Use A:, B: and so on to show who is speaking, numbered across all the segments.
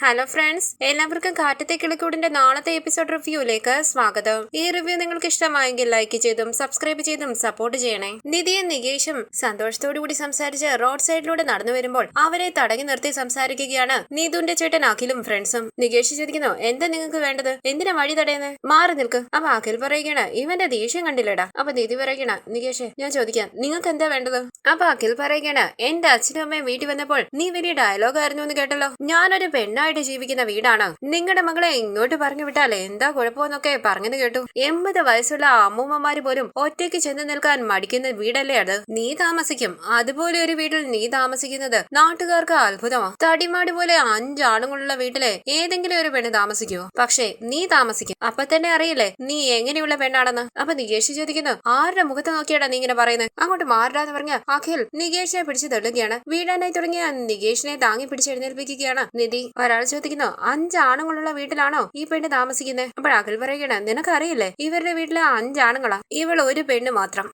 A: Hello friends, എല്ലാവർക്കും കാറ്റത്തെ കിളിക്കൂടിന്റെ നാളത്തെ episode റിവ്യൂയിലേക്ക് സ്വാഗതം. ഈ റിവ്യൂ നിങ്ങൾക്ക് ഇഷ്ടമായെങ്കിൽ ലൈക്ക് ചെയ്തും സബ്സ്ക്രൈബ് ചെയ്തും സപ്പോർട്ട് ചെയ്യണേ. നിധിയും നികേഷും സന്തോഷത്തോടുകൂടി സംസാരിച്ച് റോഡ് സൈഡിലൂടെ നടന്നു വരുമ്പോൾ അവരെ തടഞ്ഞു നിർത്തി സംസാരിക്കുകയാണ് നീതുന്റെ ചേട്ടൻ അഖിലും ഫ്രണ്ട്സും. നികേഷ് ചോദിക്കുന്നു, എന്താ നിങ്ങൾക്ക് വേണ്ടത്? എന്തിനാ വഴി തടയുന്നത്? മാറി നിൽക്ക്. അപ്പൊ അഖിൽ പറയുകയാണ്, ഇവന്റെ ദേഷ്യം കണ്ടില്ലടാ. അപ്പൊ നിധി പറയുകയാണ്, നികേഷ് ഞാൻ ചോദിക്കാം, നിങ്ങൾക്ക് എന്താ വേണ്ടത്? അപ്പൊ അഖിൽ പറയുകയാണ്, എന്റെ അച്ഛനും അമ്മയും വീട്ടിൽ വന്നപ്പോൾ നീ വലിയ ഡയലോഗ് ആയിരുന്നു എന്ന് കേട്ടല്ലോ. ഞാനൊരു പെണ്ണായിട്ട് ജീവിക്കുന്ന വീടാണ്, നിങ്ങളുടെ മകളെ ഇങ്ങോട്ട് പറഞ്ഞു വിട്ടാൽ എന്താ കുഴപ്പമെന്നൊക്കെ പറഞ്ഞത് കേട്ടു. 80 വയസ്സുള്ള അമ്മൂമ്മമാര് പോലും ഒറ്റയ്ക്ക് ചെന്ന് നിൽക്കാൻ മടിക്കുന്ന വീടല്ലേ അത്. നീ താമസിക്കും അതുപോലെ ഒരു വീട്ടിൽ നീ താമസിക്കുന്നത് നാട്ടുകാർക്ക് അത്ഭുതമാണ്. തടിമാട് പോലെ 5 ആണുങ്ങളുള്ള വീട്ടിലെ ഏതെങ്കിലും ഒരു പെണ്ണ് താമസിക്കുവോ? പക്ഷേ നീ താമസിക്കും. അപ്പൊ തന്നെ അറിയില്ലേ നീ എങ്ങനെയുള്ള പെണ്ണാണെന്ന്. അപ്പൊ നികേഷ് ചോദിക്കുന്നു, ആരുടെ മുഖത്ത് നോക്കിയാടാ നീ ഇങ്ങനെ പറയുന്നത്? അങ്ങോട്ട് മാറിടാന്ന് പറഞ്ഞ അഖിൽ നികേഷിനെ പിടിച്ച് തള്ളുകയാണ്. വീടാനായി തുടങ്ങിയ നികേഷിനെ താങ്ങി പിടിച്ചെഴുന്നേൽപ്പിക്കുകയാണ് നിധി. ഒരാൾ ചോദിക്കുന്നു, 5 ആണുങ്ങളുള്ള വീട്ടിലാണോ ഈ പെണ്ണ് താമസിക്കുന്നത്? അപ്പോൾ അഖിൽ പറയുകയാണ്, നിനക്കറിയില്ലേ ഇവരുടെ വീട്ടിലെ 5 ആണുങ്ങളാ, ഇവൾ ഒരു പെണ്ണ് മാത്രം.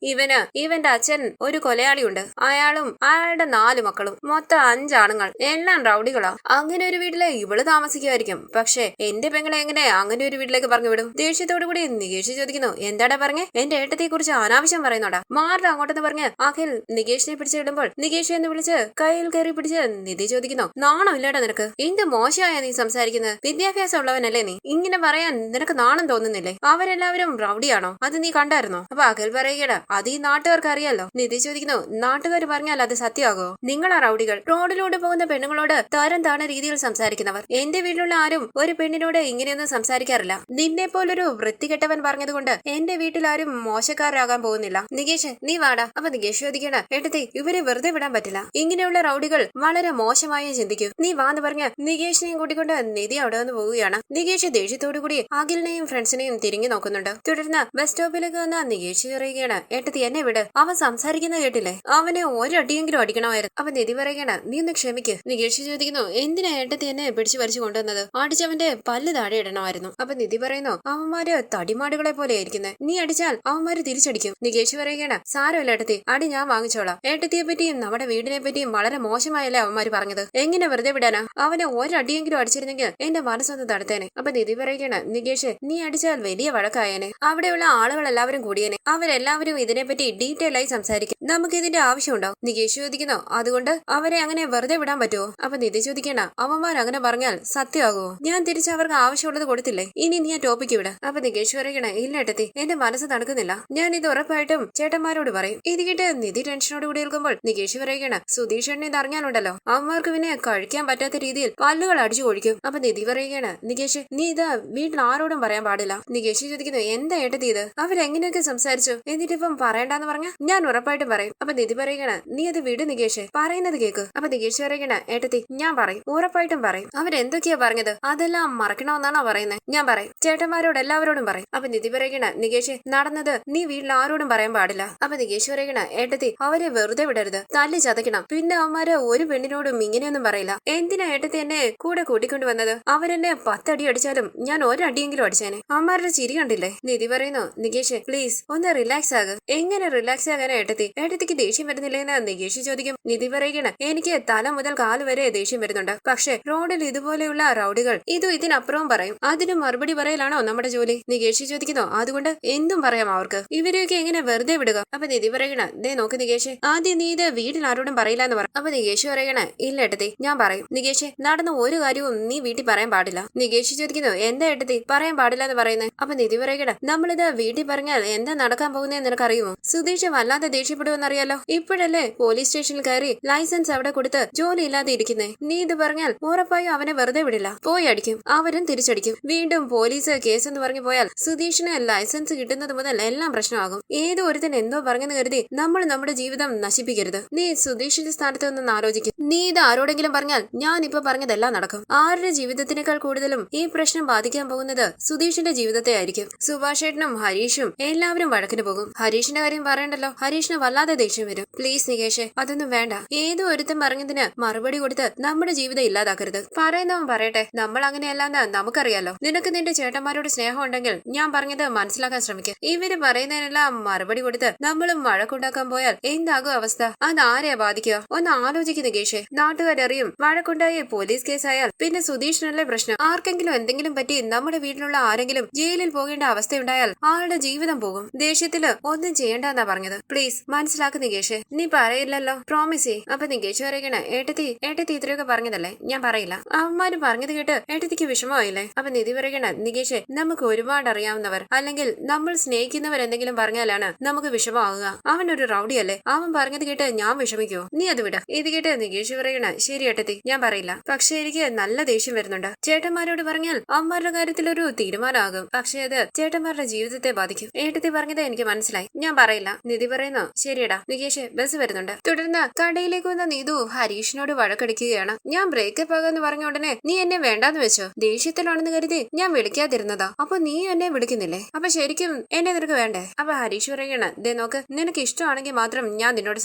A: ഇവന്റെ അച്ഛൻ ഒരു കൊലയാളിയുണ്ട്, അയാളും അയാളുടെ 4 മക്കളും, മൊത്തം 5 ആണുങ്ങൾ, എല്ലാം റൗഡികളാ. അങ്ങനെ ഒരു വീട്ടിലെ ഇവള് താമസിക്കുമായിരിക്കും. പക്ഷെ എന്റെ പെങ്ങളെ എങ്ങനെ അങ്ങനെ ഒരു വീട്ടിലേക്ക് പറഞ്ഞു വിടും? ദേഷ്യത്തോടു കൂടി നികേഷ് ചോദിക്കുന്നു, എന്താടാ പറഞ്ഞേ? എന്റെ ഏട്ടത്തെ കുറിച്ച് അനാവശ്യം പറയുന്നോടാ, മാറിട അങ്ങോട്ടെന്ന് പറഞ്ഞ് അഖിൽ നികേഷിനെ പിടിച്ചിടുമ്പോൾ നികേഷ് എന്ന് വിളിച്ച് കയ്യിൽ കയറി പിടിച്ച് നിധി ചോദിക്കുന്നു, നാണം ഇല്ലാടാ നിനക്ക്? എന്ത് മോശമായ നീ സംസാരിക്കുന്നത്? വിദ്യാഭ്യാസം ഉള്ളവനല്ലേ നീ? ഇങ്ങനെ പറയാൻ നിനക്ക് നാണം തോന്നുന്നില്ലേ? അവരെല്ലാവരും റൗഡിയാണോ? അത് നീ കണ്ടായിരുന്നോ? അപ്പൊ അഖിൽ പറയുകയാണ്, അത് ഈ നാട്ടുകാർക്ക് അറിയാലോ. നിധി ചോദിക്കുന്നു, നാട്ടുകാർ പറഞ്ഞാൽ അത് സത്യമാകോ? നിങ്ങളാ റൗഡികൾ, റോഡിലൂടെ പോകുന്ന പെണ്ണുങ്ങളോട് തരം താണ രീതിയിൽ സംസാരിക്കുന്നവർ. എന്റെ വീട്ടിലുള്ള ആരും ഒരു പെണ്ണിനോട് ഇങ്ങനെയൊന്നും സംസാരിക്കാറില്ല. നിന്നെ പോലൊരു വൃത്തികെട്ടവൻ പറഞ്ഞതുകൊണ്ട് എന്റെ വീട്ടിൽ ആരും മോശക്കാരാകാൻ പോകുന്നില്ല. നികേഷ് നീ വാടാ. അപ്പൊ നികേഷ് ചോദിക്കണ, ഏട്ടത്തി ഇവരെ വെറുതെ വിടാൻ പറ്റില്ല, ഇങ്ങനെയുള്ള റൗഡികൾ വളരെ മോശമായി ചിന്തിക്കൂ. നീ വാന്ന് പറഞ്ഞ നികേഷിനെയും കൂട്ടിക്കൊണ്ട് നിധി അവിടെ നിന്ന് പോവുകയാണ്. നികേഷ് ദേഷ്യത്തോടു കൂടി അഖിലിനെയും ഫ്രണ്ട്സിനെയും തിരിഞ്ഞു നോക്കുന്നുണ്ട്. തുടർന്ന് ബസ് സ്റ്റോപ്പിലേക്ക് വന്ന നികേഷ് പറയുകയാണ്, ഏട്ടത്തി എന്നെ വിട്, അവൻ സംസാരിക്കുന്നത് കേട്ടില്ലേ, അവനെ ഒരടിയെങ്കിലും അടിക്കണമായിരുന്നു. അപ്പൊ നിധി പറയുകയാണ്, നീ ഒന്ന് ക്ഷമിക്ക്. നികേഷ് ചോദിക്കുന്നു, എന്തിനാ ഏട്ടത്തി എന്നെ പിടിച്ചു പറിച്ചു കൊണ്ടുവന്നത്? അടിച്ചവന്റെ പല്ല് താഴെ ഇടണമായിരുന്നു. അപ്പൊ നിധി പറയുന്നു, അവന്മാര് തടിമാടുകളെ പോലെ ആയിരിക്കുന്നത്, നീ അടിച്ചാൽ അവന്മാര് തിരിച്ചടിക്കും. നികേഷ് പറയുകയാണ്, സാരമില്ല ഏട്ടത്തി, അടി ഞാൻ വാങ്ങിച്ചോളാം. ഏട്ടത്തിയെ പറ്റിയും നമ്മുടെ വീടിനെ പറ്റിയും വളരെ മോശമായല്ലേ അവന്മാര് പറഞ്ഞത്, എങ്ങനെ വെറുതെ വിടാനാ? അവനെ ഒരടിയെങ്കിലും അടിച്ചിരുന്നെങ്കിൽ എന്റെ മനസ്സൊന്ന് തടുത്തേനെ. അപ്പൊ നിധി പറയുകയാണ്, നികേഷ് നീ അടിച്ചാൽ വലിയ വഴക്കായേനെ, അവിടെയുള്ള ആളുകൾ എല്ലാവരും കൂടിയേനെ, അവരെല്ലാവരും ഇതിനെപ്പറ്റി ഡീറ്റെയിൽ ആയി സംസാരിക്കും, നമുക്ക് ഇതിന്റെ ആവശ്യമുണ്ടോ? നികേഷ് ചോദിക്കുന്നു, അതുകൊണ്ട് അവരെ അങ്ങനെ വെറുതെ വിടാൻ പറ്റുമോ? അപ്പൊ നിധി ചോദിക്കണ, അവന്മാർ അങ്ങനെ പറഞ്ഞാൽ സത്യമാകുമോ? ഞാൻ തിരിച്ച് അവർക്ക് ആവശ്യമുള്ളത് കൊടുത്തില്ലേ, ഇനി നീ ആ ടോപ്പിക്ക് വിട. അപ്പൊ നികേഷ് പറയണ, ഇല്ല ഏട്ടത്തി, എന്റെ മനസ്സ് നടക്കുന്നില്ല, ഞാൻ ഇത് ഉറപ്പായിട്ടും ചേട്ടന്മാരോട് പറയും. ഇത് കേട്ട് നിധി ടെൻഷനോട് കൂടി നിൽക്കുമ്പോൾ നികേഷ് പറയണ, സുധീഷ് എണ്ണ ഇത് അറിഞ്ഞാലുണ്ടല്ലോ അവന്മാർക്ക് പിന്നെ കഴിക്കാൻ പറ്റാത്ത രീതിയിൽ പല്ലുകൾ അടിച്ചു ഒഴിക്കും. അപ്പൊ നിധി പറയുകയാണ്, നികേഷ് നീ ഇത് വീട്ടിൽ ആരോടും പറയാൻ പാടില്ല. നികേഷ് ചോദിക്കുന്നു, എന്താ ഏട്ടത്തി ഇത്? അവരെങ്ങനെയൊക്കെ സംസാരിച്ചു, എന്നിട്ടിപ്പം പറയണ്ടെന്ന് പറഞ്ഞ ഞാൻ ഉറപ്പായിട്ടും പറയും. അപ്പൊ നിധി പറയുകയാണ്, നീ അത് വിട് നികേഷ്, പറയുന്നത് കേക്ക്. അപ്പൊ നികേഷ് പറയുകയാണ്, ഏട്ടത്തി ഞാൻ പറയും, ഉറപ്പായിട്ടും പറയും. അവരെന്തൊക്കെയാ പറഞ്ഞത് അതെല്ലാം മറക്കണമെന്നാണോ പറയുന്നത്? ഞാൻ പറയും, ചേട്ടന്മാരോട് എല്ലാവരോടും പറയും. അപ്പൊ നിധി പറയുകയാണ്, നികേഷ് നടന്നത് നീ വീട്ടിൽ ആരോടും പറയാൻ പാടില്ല. അപ്പൊ നികേഷ് പറയുകയാണ്, ഏട്ടത്തി അവരെ വെറുതെ വിടരുത്, തല്ലി ചതക്കണം, പിന്നെ അവന്മാര് ഒരു പെണ്ണിനോടും ഇങ്ങനെയൊന്നും പറയില്ല. എന്തിനാ ഏട്ടത്തി എന്നെ കൂടെ കൂട്ടിക്കൊണ്ടു വന്നത്? അവരെന്നെ 10 അടി അടിച്ചാലും ഞാൻ ഒരടിയെങ്കിലും അടിച്ചേനെ. അമ്മമാരുടെ ചിരി കണ്ടില്ലേ? നിധി പറയുന്നു, നികേഷ് പ്ലീസ് ഒന്ന് റിലാക്സ് ആക്. എങ്ങനെ റിലാക്സ് ആകാനാ ഏട്ടത്തി? ഏട്ടത്തിക്ക് ദേഷ്യം വരുന്നില്ലേന്ന് നികേഷ് ചോദിക്കും. നിധി പറയുകയാണ്, എനിക്ക് തല മുതൽ കാല് വരെ ദേഷ്യം വരുന്നുണ്ട്, പക്ഷെ റോഡിൽ ഇതുപോലെയുള്ള റൗഡികൾ ഇതിനപ്പുറവും പറയും, അതിന് മറുപടി പറയലാണോ നമ്മുടെ ജോലി? നികേഷ് ചോദിക്കുന്നു, അതുകൊണ്ട് എന്തും പറയാം അവർക്ക്, ഇവരെയൊക്കെ എങ്ങനെ വെറുതെ വിടുക? അപ്പൊ നിധി പറയണ, ദേ നോക്ക് നികേഷ്, ആദ്യം നീ ഇത് വീട്ടിൽ ആരോടും പറയില്ല എന്ന് പറ. അപ്പൊ നികേഷ് പറയണ, ഇല്ല ഏട്ടത്തി ഞാൻ പറയും. നികേഷ് നടന്ന ഒരു കാര്യവും നീ വീട്ടിൽ പറയാൻ പാടില്ല. നികേഷ് ചോദിക്കുന്നു, എന്താ ഏട്ടത്തി പറയാൻ പാടില്ല എന്ന് പറയുന്നത്? അപ്പൊ നിധി പറയണ, നമ്മളിത് വീട്ടിൽ പറഞ്ഞാൽ എന്താ നടക്കാൻ പോകുന്നതെന്ന് നിനക്കറിയുമോ? സുധീഷ് വല്ലാതെ ദേഷ്യപ്പെടുമെന്നറിയാലോ. ഇപ്പോഴല്ലേ പോലീസ് സ്റ്റേഷനിൽ കയറി ലൈസൻസ് അവിടെ കൊടുത്ത് ജോലി ഇല്ലാതെ ഇരിക്കുന്നേ. നീ ഇത് പറഞ്ഞാൽ ഉറപ്പായും അവനെ വെറുതെ വിടില്ല, പോയി അടിക്കും, അവരും തിരിച്ചടിക്കും. വീണ്ടും പോലീസ് കേസ് എന്ന് പറഞ്ഞു പോയാൽ സുധീഷിന് ലൈസൻസ് കിട്ടുന്നത് മുതൽ എല്ലാം പ്രശ്നമാകും. ഏതോ ഒരുത്തൻ എന്തോ പറഞ്ഞെന്ന് കരുതി നമ്മൾ നമ്മുടെ ജീവിതം നശിപ്പിക്കരുത്. നീ സുധീഷിന്റെ സ്ഥാനത്ത് നിന്ന് ആലോചിക്കും. നീ ഇത് ആരോടെങ്കിലും പറഞ്ഞാൽ ഞാൻ ഇപ്പൊ പറഞ്ഞതെല്ലാം നടക്കും. ആരുടെ ജീവിതത്തിനേക്കാൾ കൂടുതലും ഈ പ്രശ്നം ബാധിക്കാൻ പോകുന്നത് സുധീഷിന്റെ ജീവിതത്തെ ആയിരിക്കും. സുഭാഷ് ഏട്ടനും ഹരീഷും എല്ലാവരും വഴക്കിന് പോകും. ഹരീഷിന്റെ കാര്യം പറയണ്ടല്ലോ, ഹരീഷിന് വല്ലാതെ ദേഷ്യം വരും. പ്ലീസ് നികേഷ് അതൊന്നും വേണ്ട, ഏതോ ഒരുത്തൻ പറഞ്ഞതിന് മറുപടി കൊടുത്ത് നമ്മുടെ ജീവിതം ഇല്ലാതാക്കരുത്. പറയുന്നവൻ പറയട്ടെ, നമ്മൾ അങ്ങനെയല്ലാന്ന് നമുക്കറിയാലോ. നിനക്ക് നിന്റെ ചേട്ടന്മാരോട് സ്നേഹം ഉണ്ടെങ്കിൽ ഞാൻ പറഞ്ഞത് മനസ്സിലാക്കാൻ ശ്രമിക്കും. ഇവര് പറയുന്നതിനെല്ലാം മറുപടി കൊടുത്ത് നമ്മളും വഴക്കുണ്ടാക്കാൻ പോയാൽ എന്താകും അവസ്ഥ? അത് ആരെയാ ബാധിക്കുക? ഒന്ന് ആലോചിക്കുന്ന നികേഷ്. നാട്ടുകാരറിയും, വഴക്കുണ്ടായി പോലീസ് കേസായ ആയാൽ പിന്നെ സുധീഷിനല്ലേ പ്രശ്നം. ആർക്കെങ്കിലും എന്തെങ്കിലും പറ്റി നമ്മുടെ വീട്ടിലുള്ള ആരെങ്കിലും ജയിലിൽ പോകേണ്ട അവസ്ഥയുണ്ടായാൽ ആളുടെ ജീവിതം പോകും. ദേഷ്യത്തില് ഒന്നും ചെയ്യണ്ടെന്നാ പറഞ്ഞത്. പ്ലീസ് മനസ്സിലാക്ക് നികേഷ്, നീ പറയില്ലല്ലോ, പ്രോമിസ് ചെയ്. അപ്പൊ നികേഷ് പറയണ ഏട്ടത്തി ഇത്രയൊക്കെ പറഞ്ഞതല്ലേ, ഞാൻ പറയില്ല. അവന്മാര് പറഞ്ഞത് കേട്ട് ഏട്ടത്തിക്ക് വിഷമമായില്ലേ? അപ്പൊ നിധി പറയണ നികേഷ്, നമുക്ക് ഒരുപാട് അറിയാവുന്നവർ അല്ലെങ്കിൽ നമ്മൾ സ്നേഹിക്കുന്നവർ എന്തെങ്കിലും പറഞ്ഞാലാണ് നമുക്ക് വിഷമമാകുക. അവനൊരു റൗഡിയല്ലേ, അവൻ പറഞ്ഞത് കേട്ട് ഞാൻ വിഷമിക്കുവോ? നീ അത് വിട. ഇത് കേട്ട് നികേഷ് പറയണ ശരി ഏട്ടത്തി, ഞാൻ പറയില്ല. പക്ഷെ എനിക്ക് നല്ല ദേഷ്യം വരുന്നുണ്ട്. ചേട്ടന്മാരോട് പറഞ്ഞാൽ അവന്മാരുടെ കാര്യത്തിൽ ഒരു തീരുമാനമാകും, പക്ഷെ അത് ചേട്ടന്മാരുടെ ജീവിതത്തെ ബാധിക്കും. ഏട്ടത്തി പറഞ്ഞത് എനിക്ക് മനസ്സിലായി, ഞാൻ പറയില്ല. നിധി പറയുന്നു ശരിയടാ. നികേഷ് ബസ് വരുന്നുണ്ട്. തുടർന്ന് കടയിലേക്ക് വന്ന നീതു ഹരീഷിനോട് വഴക്കടിക്കുകയാണ്. ഞാൻ ബ്രേക്കപ്പ് ആകാന്ന് പറഞ്ഞ ഉടനെ നീ എന്നെ വേണ്ടാന്ന് വെച്ചോ? ദേഷ്യത്തിലാണെന്ന് കരുതി ഞാൻ വിളിക്കാതിരുന്നതാ, അപ്പൊ നീ എന്നെ വിളിക്കുന്നില്ലേ? അപ്പൊ ശരിക്കും എന്നെ നിനക്ക് വേണ്ടേ? അപ്പൊ ഹരീഷ് പറയണ ദേ നോക്ക്, നിനക്ക് ഇഷ്ടമാണെങ്കിൽ മാത്രം ഞാൻ നിന്നോട്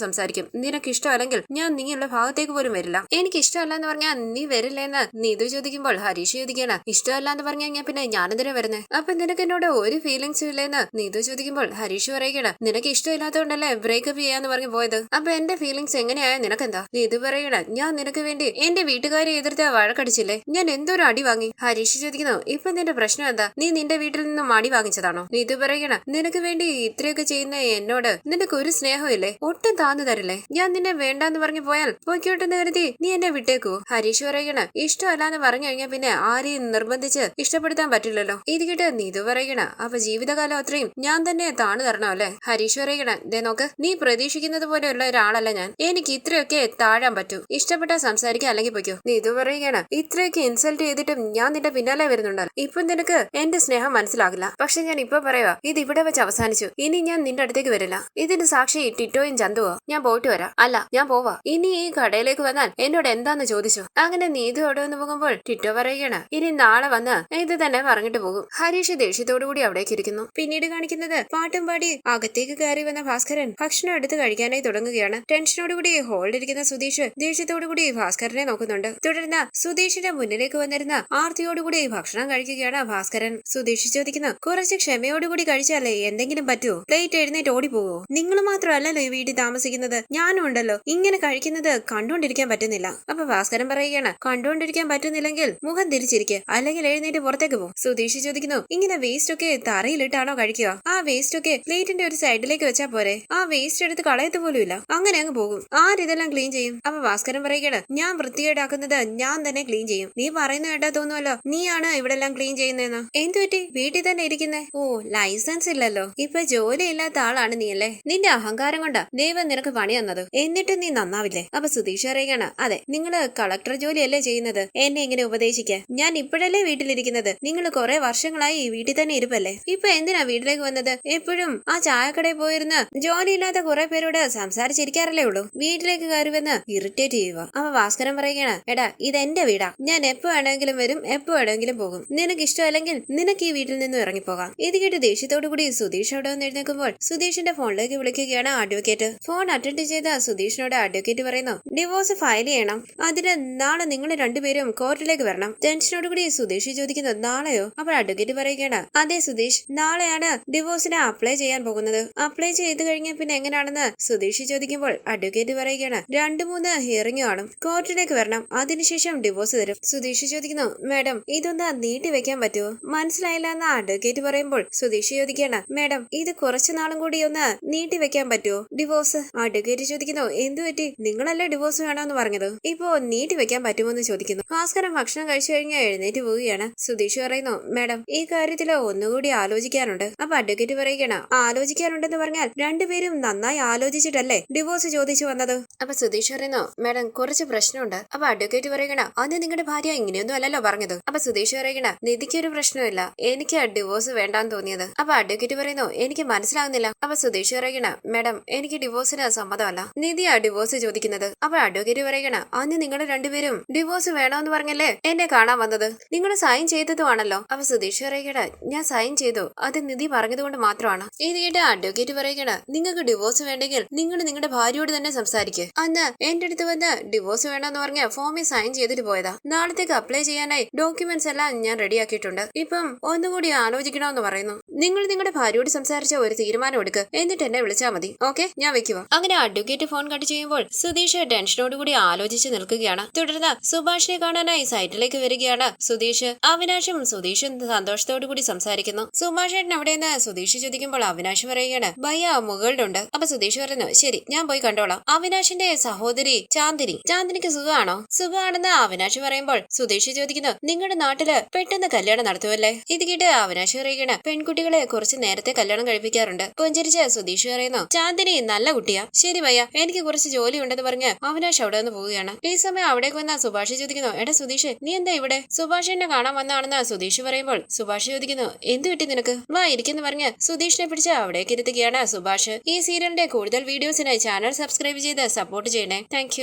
A: സംസാരിക്കും. നിനക്ക് ഇഷ്ടമല്ലെങ്കിൽ ഞാൻ നീയുള്ള ഭാഗത്തേക്ക് പോലും വരില്ല. എനിക്ക് ഇഷ്ടമല്ല എന്ന് പറഞ്ഞാൽ നീ വരില്ലെന്ന് നീതു ചോദിക്കുമ്പോൾ ഹരീഷ് ചോദിക്കണം ഇഷ്ടമല്ല എന്ന് പറഞ്ഞു കഴിഞ്ഞാൽ പിന്നെ ഞാനെന്തിനാ വരുന്നത്? അപ്പൊ നിനക്ക് എന്നോട് ഒരു ഫീലിങ്സും ഇല്ലെന്ന് നീതു ചോദിക്കുമ്പോൾ ഹരീഷ് പറയണം നിനക്ക് ഇഷ്ടമില്ലാത്തതുകൊണ്ടല്ലേ ബ്രേക്കപ്പ് ചെയ്യാന്ന് പറഞ്ഞു പോയത്. അപ്പൊ എന്റെ ഫീലിങ്സ് എങ്ങനെയായ നിനക്കെന്താ? നീതു പറയണം ഞാൻ നിനക്ക് വേണ്ടി എന്റെ വീട്ടുകാരെ എതിർത്ത് വഴക്കടിച്ചില്ലേ, ഞാൻ എന്തോരം അടി വാങ്ങി. ഹരീഷ് ചോദിക്കുന്നു ഇപ്പൊ നിന്റെ പ്രശ്നം എന്താ? നീ നിന്റെ വീട്ടിൽ നിന്നും അടി വാങ്ങിച്ചതാണോ? നീതു പറയണം നിനക്ക് വേണ്ടി ഇത്രയൊക്കെ ചെയ്യുന്ന എന്നോട് നിനക്ക് ഒരു സ്നേഹമില്ലേ? ഒട്ടും താന്നു തരില്ലേ? ഞാൻ നിന്നെ വേണ്ടാന്ന് പറഞ്ഞു പോയാൽ പൊയ്ക്കോട്ടെന്ന് കരുതി നീ എന്നെ വിട്ടേക്കൂ? ഹരീഷ് പറയണ ഇഷ്ടമല്ലാന്ന് പറഞ്ഞു കഴിഞ്ഞാൽ പിന്നെ ആരെയും നിർബന്ധിച്ച് ഇഷ്ടപ്പെടുത്താൻ പറ്റില്ലല്ലോ. ഇത് കേട്ട് നീതു പറയണ അപ്പൊ ജീവിതകാലം അത്രയും ഞാൻ തന്നെ താണു തരണോ അല്ലെ? ഹരീഷ് പറയണ ദേ നോക്ക്, നീ പ്രതീക്ഷിക്കുന്നത് പോലെയുള്ള ഒരാളല്ല ഞാൻ. എനിക്ക് ഇത്രയൊക്കെ താഴാൻ പറ്റൂ. ഇഷ്ടപ്പെട്ടാ സംസാരിക്കുക അല്ലെങ്കിൽ പൊയ്ക്കോ. നീതു പറയുകയാണ് ഇത്രയൊക്കെ ഇൻസൾട്ട് ചെയ്തിട്ടും ഞാൻ നിന്റെ പിന്നാലെ വരുന്നുണ്ടല്ലോ. ഇപ്പൊ നിനക്ക് എന്റെ സ്നേഹം മനസ്സിലാകില്ല. പക്ഷെ ഞാൻ ഇപ്പൊ പറയുക ഇത് ഇവിടെ വെച്ച് അവസാനിച്ചു. ഇനി ഞാൻ നിന്റെ അടുത്തേക്ക് വരില്ല. ഇതിന് സാക്ഷി ടിറ്റോയും ചന്തുവോ? ഞാൻ പോയിട്ട് വരാം. അല്ല ഞാൻ പോവാ. ഇനി ഈ കടയിലേക്ക് വന്നാൽ എന്നോട് എന്താന്ന് ചോദിച്ചു. അങ്ങനെ നീതു അവിടെ വന്ന് പോകുമ്പോൾ ടിറ്റോ പറയുകയാണ് ഇനി നാളെ വന്ന് ഇത് തന്നെ പറഞ്ഞിട്ട് പോകും. ഹരീഷ് ദേഷ്യത്തോടു കൂടി അവിടേക്ക് ഇരിക്കുന്നു. പിന്നീട് കാണിക്കുന്നത് പാട്ടും പാടി അകത്തേക്ക് കയറി വന്ന ഭാസ്കരൻ ഭക്ഷണം എടുത്ത് കഴിക്കാനായി തുടങ്ങുകയാണ്. ടെൻഷനോടുകൂടി ഹോളിലിരിക്കുന്ന സുധീഷ് ദേഷ്യത്തോടുകൂടി ഭാസ്കരനെ നോക്കുന്നുണ്ട്. തുടർന്ന് സുധീഷിന്റെ മുന്നിലേക്ക് വന്നിരുന്ന ആർത്തിയോടുകൂടി ഭക്ഷണം കഴിക്കുകയാണ് ഭാസ്കരൻ. സുധീഷ് ചോദിക്കുന്നു കുറച്ച് ക്ഷമയോടുകൂടി കഴിച്ചാലേ എന്തെങ്കിലും പറ്റുമോ? പ്ലേറ്റ് എഴുന്നേറ്റ് ഓടിപ്പോവോ? നിങ്ങൾ മാത്രമല്ലല്ലോ ഈ വീട്ടിൽ താമസിക്കുന്നത്, ഞാനും ഉണ്ടല്ലോ. ഇങ്ങനെ കഴിക്കുന്നത് കണ്ടുകൊണ്ടിരിക്കാൻ പറ്റുന്നില്ല. അപ്പൊ ഭാസ്കരൻ പറയുകയാണ് കണ്ടുകൊണ്ടിരിക്കാൻ പറ്റുന്നില്ലെങ്കിൽ മുഖം തിരിച്ചിരിക്കുക, അല്ലെങ്കിൽ എഴുന്നേറ്റ് പുറത്തേക്ക് പോകും. സുധീഷ് ചോദിക്കുന്നു ഇങ്ങനെ വേസ്റ്റ് ഒക്കെ തറയിലിട്ടാണോ കഴിക്കുക? ആ വേസ്റ്റ് ഒക്കെ പ്ലേറ്റിന്റെ ഒരു സൈഡിലേക്ക് വെച്ചാ പോരെ? ആ വേസ്റ്റ് എടുത്ത് കളയത്ത് പോലും ഇല്ല, അങ്ങനെ അങ്ങ് പോകും. ആരിതെല്ലാം ക്ലീൻ ചെയ്യും? അപ്പൊ ഭാസ്കരൻ പറയുകയാണ് ഞാൻ വൃത്തികേടാക്കുന്നത് ഞാൻ തന്നെ ക്ലീൻ ചെയ്യും. നീ പറയുന്ന കേട്ടാ തോന്നുമല്ലോ നീയാണ് ഇവിടെ എല്ലാം ക്ലീൻ ചെയ്യുന്നതെന്ന്. എന്തു പറ്റി വീട്ടിൽ തന്നെ ഇരിക്കുന്നേ? ഓ ലൈസൻസ് ഇല്ലല്ലോ, ഇപ്പൊ ജോലി ഇല്ലാത്ത ആളാണ് നീ അല്ലേ? നിന്റെ അഹങ്കാരം കൊണ്ടാ ദൈവം നിനക്ക് പണി തന്നത്, എന്നിട്ട് നീ നന്നാവില്ലേ? അപ്പൊ സുധീഷ് അറിയുകയാണ് അതെ നിങ്ങള് കളക്ടർ ജോലിയല്ലേ ചെയ്യുന്നത്, എന്നെ ഇങ്ങനെ ഉപദേശിക്കാൻ. ഞാൻ ഇപ്പോഴല്ലേ വീട്ടിലിരിക്കുന്നത്, നിങ്ങൾ കുറെ വർഷങ്ങളായി ഈ വീട്ടിൽ തന്നെ ഇരിപ്പല്ലേ, ഇപ്പൊ എന്തിനാ വീട്ടിലേക്ക് വന്നത്? എപ്പോഴും ആ ചായക്കടയിൽ പോയിരുന്ന് ജോലിയില്ലാത്ത കുറെ പേരോട് സംസാരിച്ചിരിക്കാറല്ലേ ഉള്ളൂ, വീട്ടിലേക്ക് കയറി വന്ന് ഇറിറ്റേറ്റ് ചെയ്യുക. അപ്പൊ ഭാസ്കരൻ പറയുകയാണ് എടാ ഇതെന്റെ വീടാ, ഞാൻ എപ്പോ വേണമെങ്കിലും വരും എപ്പോ വേണമെങ്കിലും പോകും. നിനക്ക് ഇഷ്ടമല്ലെങ്കിൽ നിനക്ക് ഈ വീട്ടിൽ നിന്നും ഇറങ്ങിപ്പോകാം. ഇത് കേട്ട് ദേഷ്യത്തോടു കൂടി സുധീഷ് അവിടെ വന്ന് എഴുന്നേൽക്കുമ്പോൾ സുധീഷിന്റെ ഫോണിലേക്ക് വിളിക്കുകയാണ് അഡ്വക്കേറ്റ്. ഫോൺ അറ്റൻഡ് ചെയ്ത സുധീഷിനോട് അഡ്വക്കേറ്റ് പറയുന്നു ഡിവോഴ്സ് ഫയൽ ചെയ്യണം, അതിന് നാളെ നിങ്ങൾ രണ്ടുപേരും കോർട്ടിലേക്ക് വരണം. ടെൻഷനോടുകൂടി സുധീഷ് ചോദിക്കുന്നു നാളെയോ? അപ്പോൾ അഡ്വക്കേറ്റ് പറയുകയാണ് അതെ സുധീഷ്, നാളെയാണ് ഡിവോഴ്സിന് അപ്ലൈ ചെയ്യാൻ പോകുന്നത്. അപ്ലൈ ചെയ്ത് കഴിഞ്ഞാൽ പിന്നെ എങ്ങനെയാണെന്ന് സുധീഷ് ചോദിക്കുമ്പോൾ അഡ്വക്കേറ്റ് പറയുകയാണ് 2-3 ഹിയറിംഗ് കാണും, കോർട്ടിലേക്ക് വരണം, അതിനുശേഷം ഡിവോഴ്സ് തരും. സുധീഷ് ചോദിക്കുന്നു മാഡം ഇതൊന്ന് നീട്ടി വെക്കാൻ പറ്റുമോ? മനസ്സിലായില്ല എന്ന് അഡ്വക്കേറ്റ് പറയുമ്പോൾ സുധീഷ് ചോദിക്കുകയാണ് മാഡം ഇത് കുറച്ചു നാളും കൂടി ഒന്ന് നീട്ടി വെക്കാൻ പറ്റുമോ ഡിവോഴ്സ്? അഡ്വക്കേറ്റ് ചോദിക്കുന്നു എന്തു പറ്റി, നിങ്ങളല്ലേ ഡിവോഴ്സ് വേണമെന്ന് പറഞ്ഞത്, ഇപ്പോ നീട്ടി വെക്കാൻ പറ്റുമോ എന്ന് ചോദിക്കുന്നു. ഭാസ്കരൻ ഭക്ഷണം കഴിച്ചു കഴിഞ്ഞാൽ എഴുന്നേറ്റ് പോവുകയാണ്. സുധീഷ് പറയുന്നു മാഡം ഈ കാര്യത്തിൽ ഒന്നുകൂടി ആലോചിക്കാനുണ്ട്. അപ്പൊ അഡ്വക്കേറ്റ് പറയുകയാണ് ആലോചിക്കാനുണ്ടെന്ന് പറഞ്ഞാൽ രണ്ടുപേരും നന്നായി ആലോചിച്ചിട്ടല്ലേ ഡിവോഴ്സ് ചോദിച്ചു വന്നത്? അപ്പൊ സുധീഷ് പറയുന്നു മാഡം കുറച്ച് പ്രശ്നമുണ്ട്. അപ്പൊ അഡ്വക്കേറ്റ് പറയണ അന്ന് നിങ്ങളുടെ ഭാര്യ ഇങ്ങനെയൊന്നും അല്ലല്ലോ പറഞ്ഞത്. അപ്പൊ സുധീഷ് പറയണ നിധിക്കൊരു പ്രശ്നമില്ല, എനിക്ക് ഡിവോഴ്സ് വേണ്ടാന്ന് തോന്നിയത്. അപ്പൊ അഡ്വക്കേറ്റ് പറയുന്നു എനിക്ക് മനസ്സിലാകുന്നില്ല. അപ്പൊ സുധീഷ് പറയണ മാഡം എനിക്ക് ഡിവോഴ്സിന് സമ്മതമല്ല, നിധിയാ ഡിവോഴ്സ് ചോദിക്കുന്നത്. അപ്പൊ അഡ്വക്കേറ്റ് പറയണ അന്ന് നിങ്ങൾ രണ്ടുപേരും ഡിവോഴ്സ് വേണമെന്ന് പറഞ്ഞല്ലേ എന്നെ കാണാൻ വന്നത്, നിങ്ങൾ സൈൻ ചെയ്തതുമാണല്ലോ. അപ്പൊ സുധീഷ് പറയണ ഞാൻ സൈൻ ചെയ്തു, അത് നിധി പറഞ്ഞതുകൊണ്ട് മാത്രമാണ്. ഇത് കേട്ട് അഡ്വക്കേറ്റ് പറയണ നിങ്ങൾക്ക് ഡിവോഴ്സ് വേണ്ടെങ്കിൽ നിങ്ങൾ നിങ്ങളുടെ ഭാര്യയോട് തന്നെ സംസാരിക്കുക. അന്ന് എന്റെ അടുത്ത് വന്ന് ഡിവോഴ്സ് വേണമെന്ന് പറഞ്ഞ ഫോമിൽ സൈൻ ചെയ്തിട്ട് പോയതാ. നാളത്തേക്ക് അപ്ലൈ ചെയ്യാനായി ഡോക്യുമെന്റ്സ് എല്ലാം ഞാൻ റെഡിയാക്കിയിട്ടുണ്ട്. ഇപ്പം ഒന്നുകൂടി ആലോചിക്കണമെന്ന് പറയുന്നു. നിങ്ങൾ നിങ്ങളുടെ ഭാര്യയോട് സംസാരിച്ച ഒരു തീരുമാനം എടുക്കുക, എന്നിട്ട് എന്നെ വിളിച്ചാൽ മതി. ഓക്കെ ഞാൻ വെക്കുക. അങ്ങനെ അഡ്വക്കേറ്റ് ഫോൺ കട്ട് ചെയ്യുമ്പോൾ സുധീഷ് ടെൻഷനോടുകൂടി ആലോചിച്ച് നിൽക്കുകയാണ്. തുടർന്ന് സുഭാഷ് അവിനാശിനെ കാണാനായി സൈറ്റിലേക്ക് വരികയാണ് സുധീഷ്. അവിനാശും സുധീഷും സന്തോഷത്തോടു കൂടി സംസാരിക്കുന്നു. സുഭാഷ് ചേട്ടൻ അവിടെ നിന്ന് സുധീഷ് ചോദിക്കുമ്പോൾ അവിനാശ് പറയുകയാണ്, ഭയ്യ മുകളിലുണ്ട്. അപ്പൊ സുധീഷ് പറഞ്ഞു, ശരി ഞാൻ പോയി കണ്ടോളാം. അവിനാശിന്റെ സഹോദരി ചാന്ദിനിക്ക് സുഖമാണോ? സുഖമാണെന്ന് അവിനാശ് പറയുമ്പോൾ സുധീഷ് ചോദിക്കുന്നു, നിങ്ങളുടെ നാട്ടില് പെട്ടെന്ന് കല്യാണം നടത്തുമല്ലേ? ഇത് കേട്ട് അവിനാശ് പറയുകയാണ്, പെൺകുട്ടികളെ കുറച്ച് നേരത്തെ കല്യാണം കഴിപ്പിക്കാറുണ്ട്. പുഞ്ചിരിച്ച സുധീഷ് പറയുന്നു, ചാന്ദിനി നല്ല കുട്ടിയാ. ശരി ഭയ്യ, എനിക്ക് കുറച്ച് ജോലി ഉണ്ടെന്ന് പറഞ്ഞ് അവിനാശ് അവിടെ നിന്ന് പോവുകയാണ്. ഈ സമയം അവിടേക്ക് വന്ന സുഭാഷ് ചോദിക്കുന്നു, എടാ സുധീഷ്, നീ എന്താ ഇവിടെ? സുഭാഷ് എന്നെ കാണാൻ വന്നാണെന്ന് സുധീഷ് പറയുമ്പോൾ സുഭാഷ് ചോദിക്കുന്നു, എന്ത് കിട്ടി നിനക്ക്? വാ ഇരിക്കുന്നു പറഞ്ഞ് സുധീഷിനെ പിടിച്ച് അവിടേക്ക് ഇരുത്തുകയാണ് സുഭാഷ്. ഈ സീരിയലിന്റെ കൂടുതൽ വീഡിയോസിനായി ചാനൽ സബ്സ്ക്രൈബ് ചെയ്ത് സപ്പോർട്ട് ചെയ്യണേ. താങ്ക്